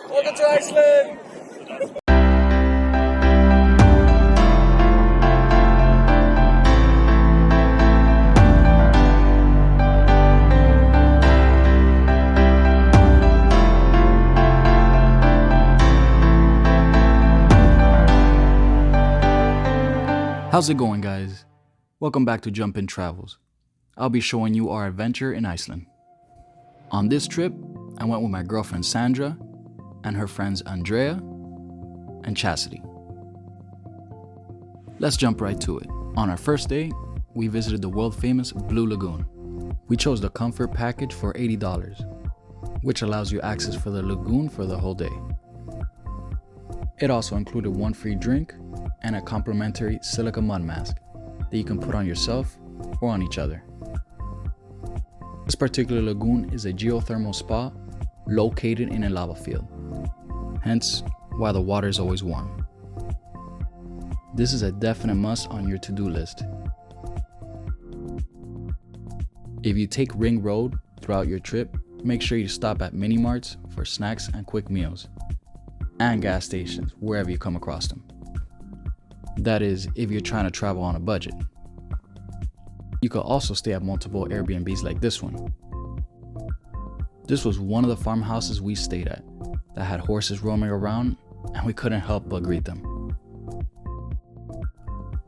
Welcome to Iceland! How's it going, guys? Welcome back to Jump In Travels. I'll be showing you our adventure in Iceland. On this trip, I went with my girlfriend Sandra and her friends Andrea and Chastity. Let's jump right to it. On our first day, we visited the world-famous Blue Lagoon. We chose the comfort package for $80, which allows you access for the lagoon for the whole day. It also included one free drink and a complimentary silica mud mask that you can put on yourself or on each other. This particular lagoon is a geothermal spa located in a lava field, hence why the water is always warm. This is a definite must on your to-do list. If you take Ring Road throughout your trip, make sure you stop at mini marts for snacks and quick meals, and gas stations wherever you come across them. That is, if you're trying to travel on a budget. You could also stay at multiple Airbnbs like this one. This was one of the farmhouses we stayed at that had horses roaming around, and we couldn't help but greet them.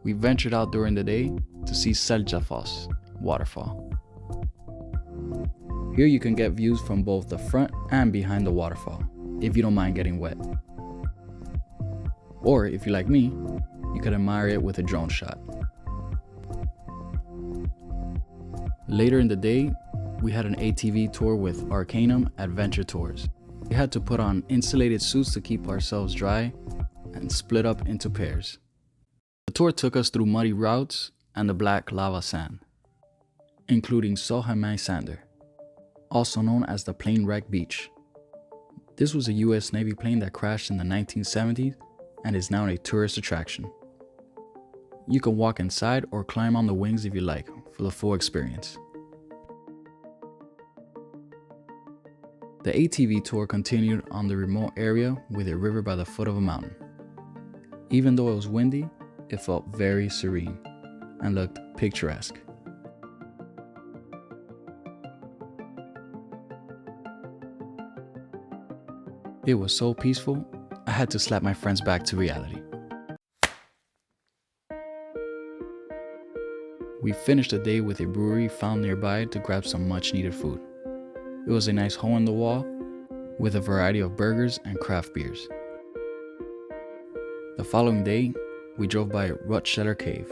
We ventured out during the day to see Seljalandsfoss waterfall. Here you can get views from both the front and behind the waterfall, if you don't mind getting wet. Or if you're like me, you could admire it with a drone shot. Later in the day, we had an ATV tour with Arcanum Adventure Tours. We had to put on insulated suits to keep ourselves dry and split up into pairs. The tour took us through muddy routes and the black lava sand, including Solheimasandur, also known as the plane wreck beach. This was a US Navy plane that crashed in the 1970s and is now a tourist attraction. You can walk inside or climb on the wings if you like for the full experience. The ATV tour continued on the remote area with a river by the foot of a mountain. Even though it was windy, it felt very serene and looked picturesque. It was so peaceful, I had to slap my friends back to reality. We finished the day with a brewery found nearby to grab some much needed food. It was a nice hole in the wall with a variety of burgers and craft beers. The following day, we drove by Rutshellir Cave.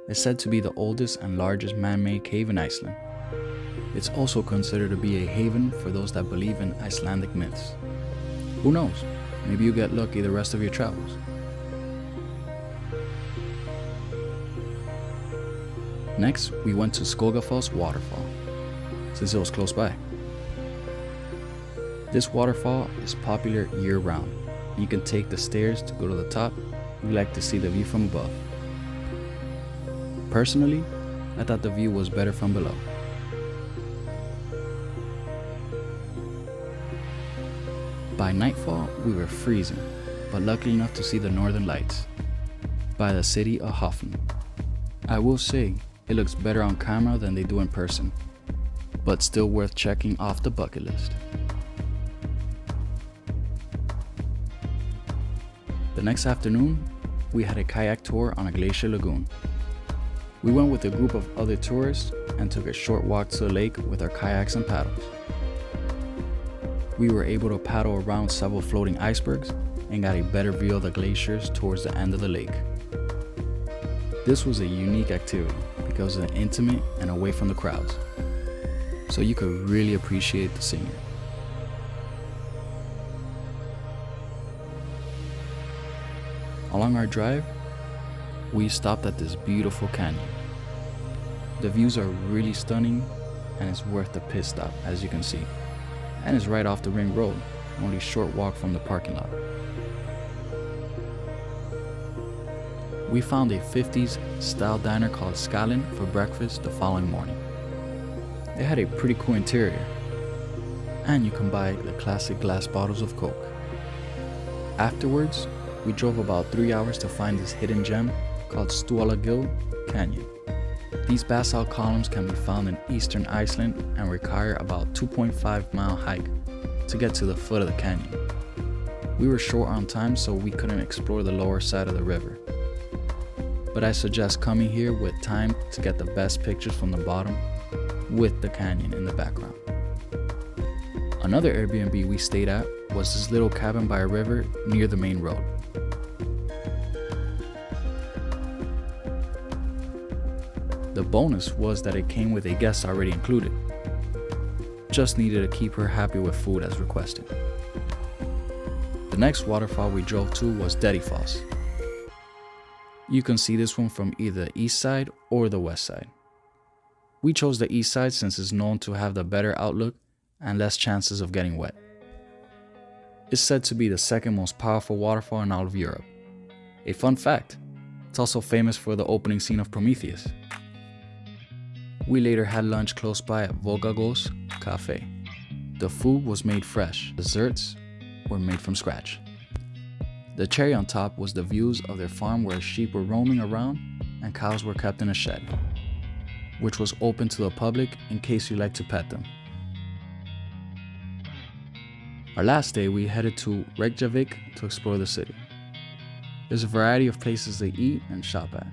It's said to be the oldest and largest man-made cave in Iceland. It's also considered to be a haven for those that believe in Icelandic myths. Who knows? Maybe you get lucky the rest of your travels. Next, we went to Skogafoss waterfall, since it was close by. This waterfall is popular year-round. You can take the stairs to go to the top if you like to see the view from above. Personally, I thought the view was better from below. By nightfall, we were freezing, but lucky enough to see the northern lights by the city of Hoffen. I will say, it looks better on camera than they do in person, but still worth checking off the bucket list. The next afternoon, we had a kayak tour on a glacier lagoon. We went with a group of other tourists and took a short walk to the lake with our kayaks and paddles. We were able to paddle around several floating icebergs and got a better view of the glaciers towards the end of the lake. This was a unique activity because it was intimate and away from the crowds, so you could really appreciate the scenery. Along our drive, we stopped at this beautiful canyon. The views are really stunning and it's worth the pit stop, as you can see, and it's right off the Ring Road, only a short walk from the parking lot. We found a 50s style diner called ICELAND for breakfast the following morning. It had a pretty cool interior, and you can buy the classic glass bottles of Coke. Afterwards, we drove about 3 hours to find this hidden gem called Stuolagil Canyon. These basalt columns can be found in eastern Iceland and require about 2.5-mile hike to get to the foot of the canyon. We were short on time, so we couldn't explore the lower side of the river. But I suggest coming here with time to get the best pictures from the bottom with the canyon in the background. Another Airbnb we stayed at was this little cabin by a river near the main road. The bonus was that it came with a guest already included. Just needed to keep her happy with food as requested. The next waterfall we drove to was Dettifoss. You can see this one from either the east side or the west side. We chose the east side since it's known to have the better outlook and less chances of getting wet. It's said to be the second most powerful waterfall in all of Europe. A fun fact, it's also famous for the opening scene of Prometheus. We later had lunch close by at Vågagås Cafe. The food was made fresh. Desserts were made from scratch. The cherry on top was the views of their farm where sheep were roaming around and cows were kept in a shed, which was open to the public in case you like to pet them. Our last day, we headed to Reykjavik to explore the city. There's a variety of places to eat and shop at.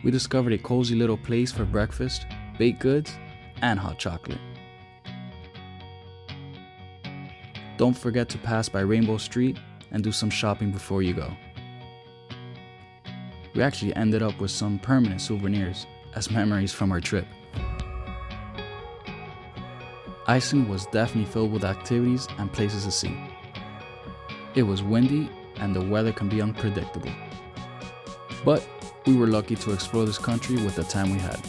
We discovered a cozy little place for breakfast, baked goods, and hot chocolate. Don't forget to pass by Rainbow Street and do some shopping before you go. We actually ended up with some permanent souvenirs as memories from our trip. Iceland was definitely filled with activities and places to see. It was windy and the weather can be unpredictable. But we were lucky to explore this country with the time we had.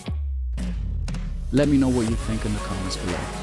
Let me know what you think in the comments below.